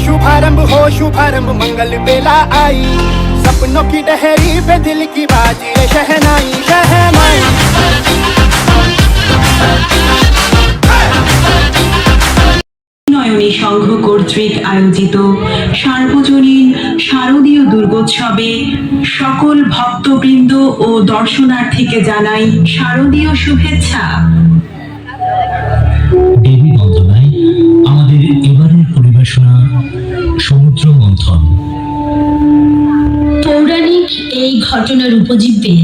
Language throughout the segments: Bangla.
शुभारंभ मंगल बेला आई, सपनों की डहरी पे दिल की बाजी शहनाई शहनाई। নয়নী সংঘ কর্তৃক আয়োজিত সার্বজনীন শারদীয় দুর্গোৎসবে সকল ভক্তবৃন্দ ও দর্শনার্থীকে জানাই শারদীয় শুভেচ্ছা। দেবী বন্দনায় আমাদের এবারের পরিবেশনা সমুদ্র মন্থন। পৌরাণিক এই ঘটনার উপজীব্যে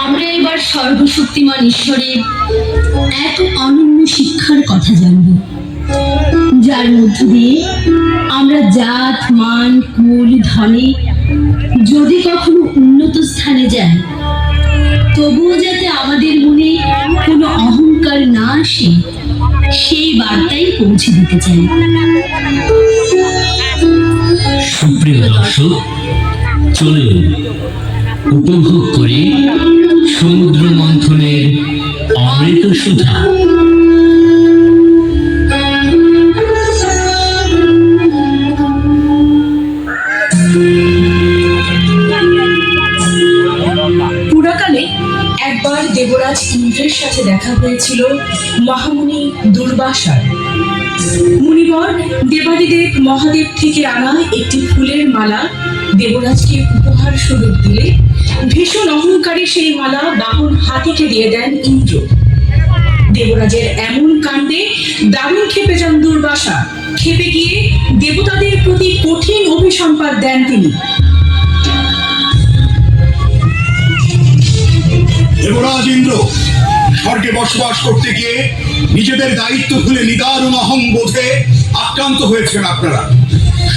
আমরা এবার সর্বশক্তিমান ঈশ্বরের এক অনন্য শিক্ষার কথা জানব, যার মধ্য দিয়ে আমরা জাত মান কুল ধনে যদি কখনো উন্নত স্থানে যাই, তবুও যাতে আমাদের মনে কোনো অহংকার না আসে, সেই বার্তাই পৌঁছে দিতে চাই। সুপ্রিয় দর্শক, চলুন উপভোগ করি সমুদ্র মন্থনের অমৃত সুধা। পুরাকালে একবার দেবরাজ ইন্দ্রের সাথে দেখা হয়েছিল মহামুনি দুর্বাসার। মুনিবর দেবাদিদেব মহাদেব থেকে আনা একটি ফুলের মালা দেবরাজকে উপহার স্বরূপ দিলে ভীষণ অহংকারে সেই মালা বাহন হাতিকে দিয়ে দেন ইন্দ্র। দেবরাজের এমন কাণ্ডে দারুণ ক্ষেপে যান দুর্বাসা। ক্ষেপে গিয়ে দেবতাদের প্রতি কঠিন অভিসম্পাত দেন তিনি। দেবরাজ ইন্দ্র, স্বর্গে বসবাস করতে গিয়ে নিজেদের দায়িত্ব ভুলে নিদারুণ অহংবোধে আক্রান্ত হয়েছেন আপনারা।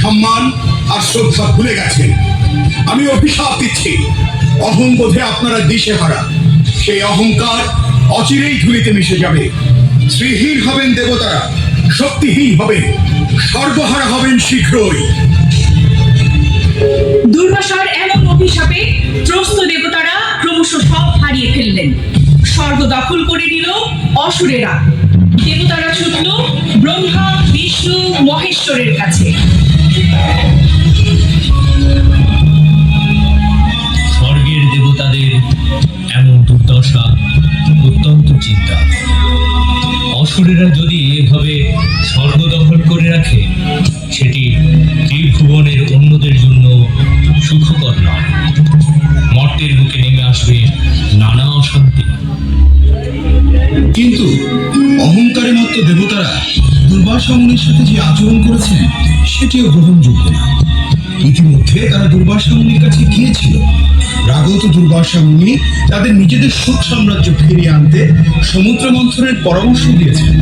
সম্মান আর শ্রদ্ধা ভুলে গেছেন। আমি অভিশাপ দিচ্ছি, অহংবোধে আপনারা দিশেহারা। সেই অহংকার অচিরেই ধুলিতে মিশে যাবে। শ্রীহীন হবেন দেবতারা, শক্তিহীন হবেন, সর্বহারা হবেন শীঘ্রই। দুর্বাসার এমন অভিশাপে ত্রস্ত দেবতারা ক্রমশ সব হারিয়ে ফেললেন। স্বর্গ দখল করে নিল অসুরেরা। দেবতারা ছুটল ব্রহ্মা বিষ্ণু মহেশ্বরের কাছে। স্বর্গের দেবতাদের এমন দুর্দশা অত্যন্ত চিন্তা। অসুরেরা যদি এভাবে স্বর্গ দখল করে রাখে, সেটি ত্রিভুবনের অন্যদের জন্য সুখকর নয়। মর্তের বুকে নেমে আসবে নানা অশান্তি। কিন্তু অহংকারে মত্ত দেবতারা দুর্বাসা মুনির সাথে যে আচরণ করেছেন, সেটিও গ্রহণযোগ্য না। ইতিমধ্যে তারা দুর্বাসা মুনির কাছে গিয়েছিল। রাগত দুর্বাসা মুনি তাদের নিজেদের সুখ সাম্রাজ্য ফিরিয়ে আনতে সমুদ্র মন্থনের পরামর্শ দিয়েছেন।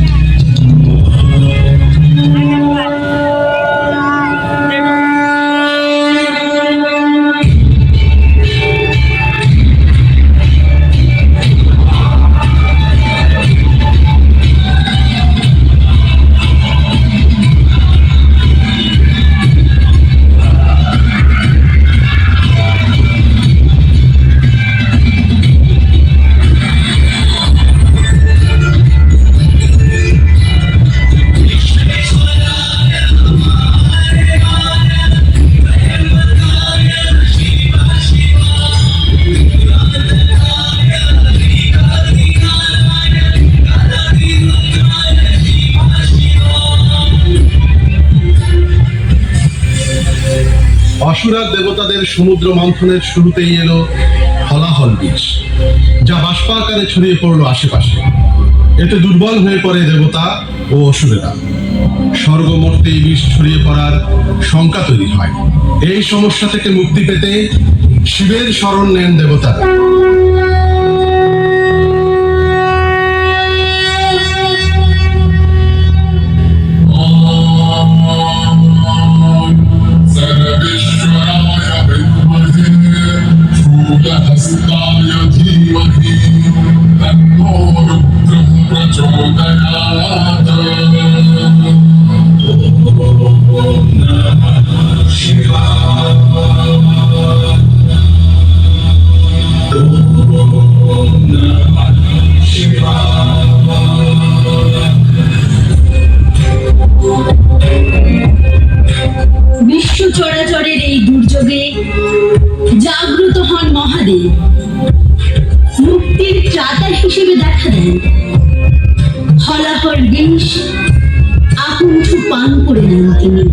অসুরা দেবতাদের সমুদ্র মন্থনের শুরুতেই এলো হলাহল বীজ, যা বাষ্পাকারে ছড়িয়ে পড়লো আশেপাশে। এতে দুর্বল হয়ে পড়ে দেবতা ও অসুরেরা। স্বর্গমর্তে এই বিষ ছড়িয়ে পড়ার শঙ্কা তৈরি হয়। এই সমস্যা থেকে মুক্তি পেতে শিবের শরণ নেন দেবতারা। যোগে জাগ্রত হন মহাদেব, মুক্তির ত্রাতা হিসেবে দেখা দেন। হলাহল বিষ আকুণ্ঠ পান করে নেন তিনি।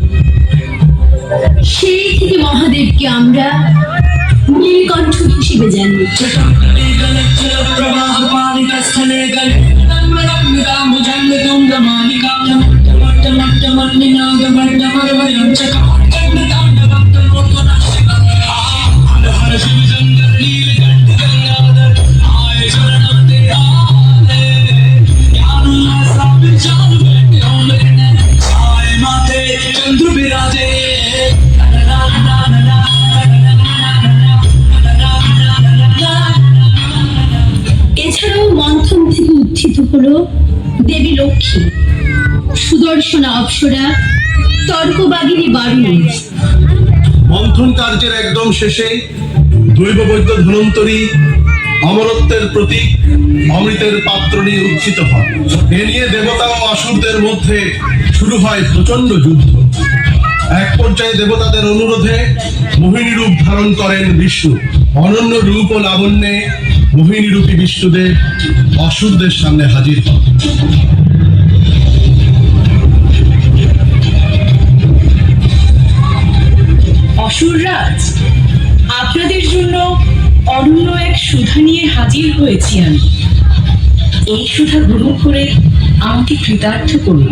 সেই থেকে মহাদেবকে আমরা নীলকণ্ঠ হিসেবে জানি। এছাড়াও মন্থন থেকে উত্থিত হলো দেবী লক্ষ্মী, সুদর্শনা অপ্সরা, তর্কবাগিনী বারুণী। মন্থন কার্যের একদম শেষে দৈববৈদ্য ধন্বন্তরী অমরত্বের প্রতীক অমৃতের পাত্র নিয়ে উত্থিত হন। এ নিয়ে দেবতা ও অসুরদের মধ্যে শুরু হয় প্রচন্ড যুদ্ধ। এক পর্যায়ে দেবতাদের অনুরোধে মোহিনী রূপ ধারণ করেন বিষ্ণু। অনন্য রূপ ও লাবণ্যে মোহিনী রূপী বিষ্ণুদেব অসুরদের সামনে হাজির হন। অসুররাজ, আপনাদের জন্য অনন্য এক সুধা নিয়ে হাজির হয়েছি আমি। এই সুধা গ্রহণ করে আমাকে কৃতার্থ করুন।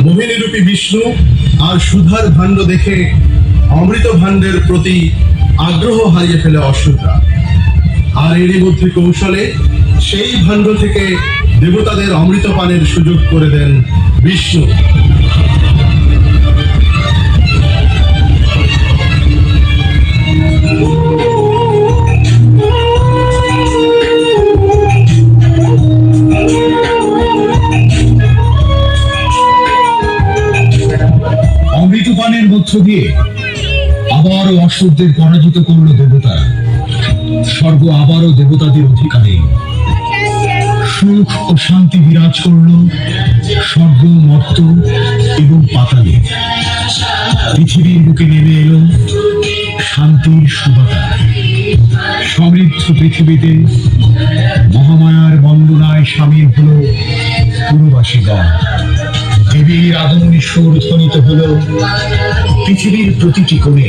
মোহিনী রূপী বিষ্ণু আর সুধার ভাণ্ড দেখে অমৃত ভাণ্ডের প্রতি আগ্রহ হারিয়ে ফেলে অসুররা। আর এরই মধ্যে কৌশলে সেই ভাণ্ড থেকে দেবতাদের অমৃত পানের সুযোগ করে দেন বিষ্ণু। অমৃতপানের মধ্য দিয়ে আবারও অসুরদের পরাজিত করল দেবতা। স্বর্গ আবারও দেবতাদের অধিকারে। সুখ ও শান্তি বিরাজ করল স্বর্গ, মর্ত এবং পাতালে। পৃথিবীর বুকে নেমে এলো শান্তির সুবাতাস। সমৃদ্ধ পৃথিবীতে মহামায়ার বন্দনায় সামিল হলো পুরবাসীগণ। দেবীর আগমনী সুর ধ্বনিত হলো পৃথিবীর প্রতিটি কোণে।